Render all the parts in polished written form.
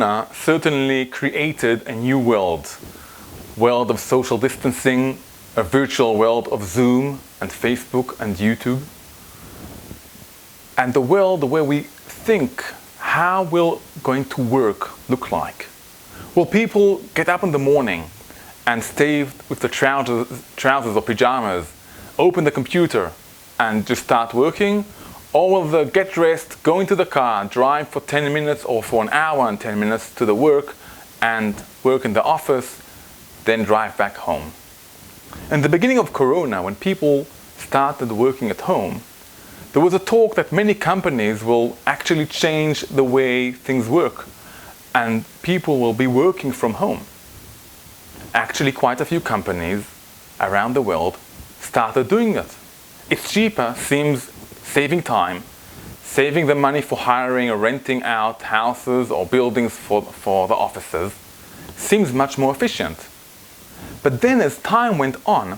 Corona certainly created a new world of social distancing, a virtual world of Zoom and Facebook and YouTube, and the world where we think, how will going to work look like? Will people get up in the morning and stay with the trousers or pajamas, open the computer and just start working? Or will they get dressed, go into the car, drive for 10 minutes or for an hour and 10 minutes to the work and work in the office, then drive back home? In the beginning of Corona, when people started working at home, there was a talk that many companies will actually change the way things work and people will be working from home. Actually, quite a few companies around the world started doing it. It's cheaper, seems saving time, saving the money for hiring or renting out houses or buildings for the offices, seems much more efficient. But then as time went on,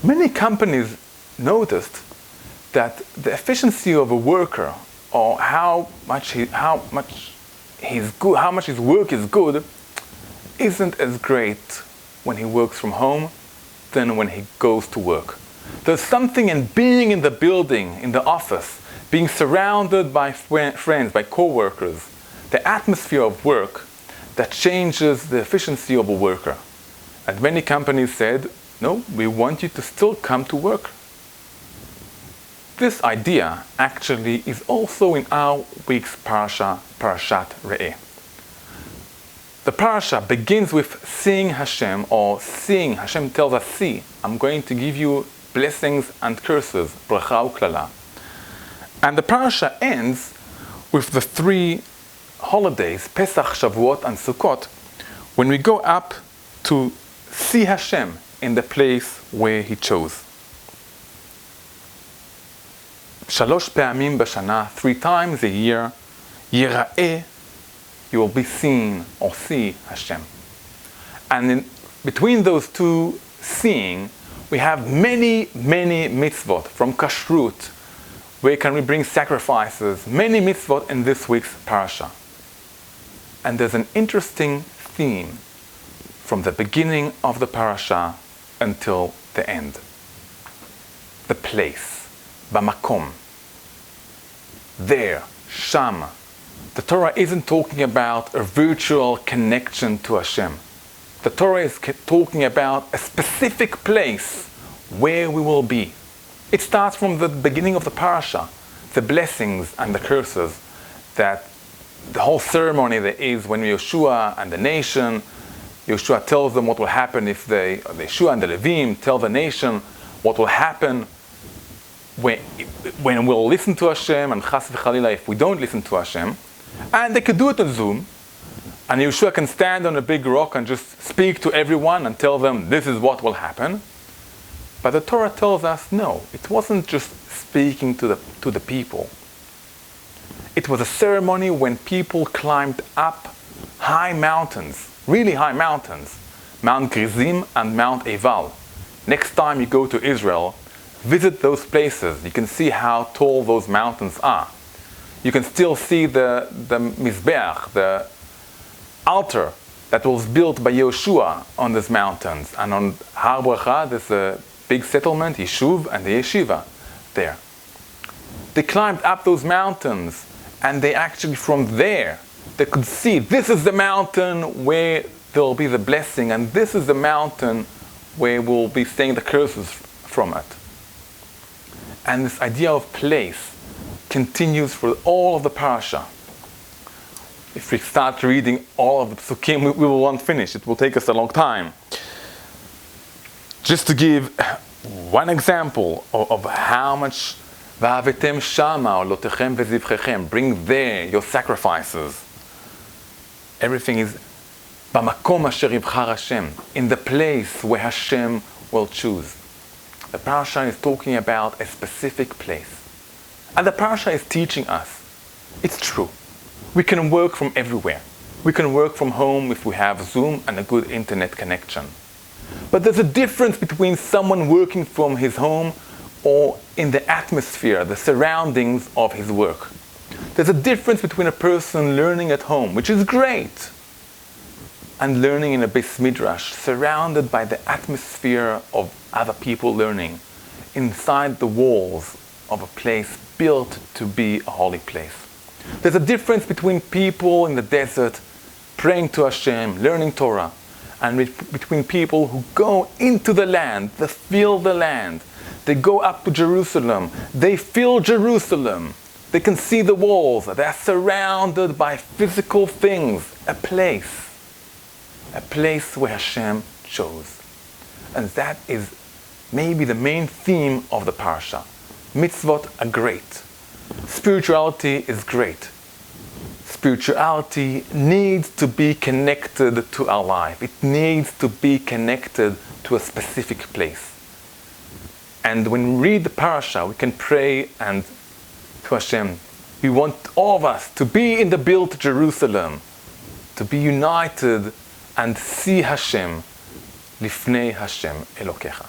many companies noticed that the efficiency of a worker, or how much his work is good, isn't as great when he works from home than when he goes to work. There's something in being in the building, in the office, being surrounded by friends, by co-workers, the atmosphere of work that changes the efficiency of a worker. And many companies said, no, we want you to still come to work. This idea actually is also in our week's parasha, Parshat Re'eh. The parasha begins with seeing Hashem, or seeing. Hashem tells us, see, I'm going to give you blessings and curses, bracha u'klala. And the parasha ends with the 3 holidays, Pesach, Shavuot, and Sukkot, when we go up to see Hashem in the place where He chose. 3 פעמים בשנה, 3 times a year, יראה, you will be seen or see Hashem. And between those 2 seeing, we have many mitzvot from kashrut, where can we bring sacrifices, many mitzvot in this week's parasha. And there's an interesting theme from the beginning of the parasha until the end. The place. Bamakom. There, Sham. The Torah isn't talking about a virtual connection to Hashem. The Torah is talking about a specific place where we will be. It starts from the beginning of the parasha, the blessings and the curses, that the whole ceremony there is when Yeshua and the nation, Yeshua tells them what will happen if the Yeshua and the Levim tell the nation what will happen when we'll listen to Hashem, and chas v'chalila if we don't listen to Hashem. And they could do it on Zoom, and Yeshua can stand on a big rock and just speak to everyone and tell them this is what will happen. But the Torah tells us no, it wasn't just speaking to the people. It was a ceremony when people climbed up high mountains, really high mountains, Mount Gerizim and Mount Eval. Next time you go to Israel, visit those places. You can see how tall those mountains are. You can still see the Mizbeach, the altar that was built by Yeshua on these mountains. And on Har Bracha, there's a big settlement, Yishuv, and the Yeshiva there. They climbed up those mountains, and they actually from there, they could see this is the mountain where there will be the blessing, and this is the mountain where we'll be saying the curses from it. And this idea of place continues for all of the parasha. If we start reading all of the psukim, we will not finish. It will take us a long time. Just to give one example of how much Va'avetem shama olotechem vezivchechem, bring there your sacrifices. Everything is bamakom asher yibchar Hashem, in the place where Hashem will choose. The parasha is talking about a specific place. And the parasha is teaching us, it's true, we can work from everywhere. We can work from home if we have Zoom and a good internet connection. But there's a difference between someone working from his home or in the atmosphere, the surroundings of his work. There's a difference between a person learning at home, which is great. and learning in a Beis Midrash, surrounded by the atmosphere of other people learning, inside the walls of a place built to be a holy place. There's a difference between people in the desert praying to Hashem, learning Torah, and between people who go into the land, they feel the land, they go up to Jerusalem, they feel Jerusalem, they can see the walls, they are surrounded by physical things, a place where Hashem chose. And that is maybe the main theme of the parsha. Mitzvot are great. Spirituality is great. Spirituality needs to be connected to our life. It needs to be connected to a specific place. And when we read the parasha, we can pray and to Hashem, we want all of us to be in the built Jerusalem, to be united and see Hashem, Lifnei Hashem Elokecha.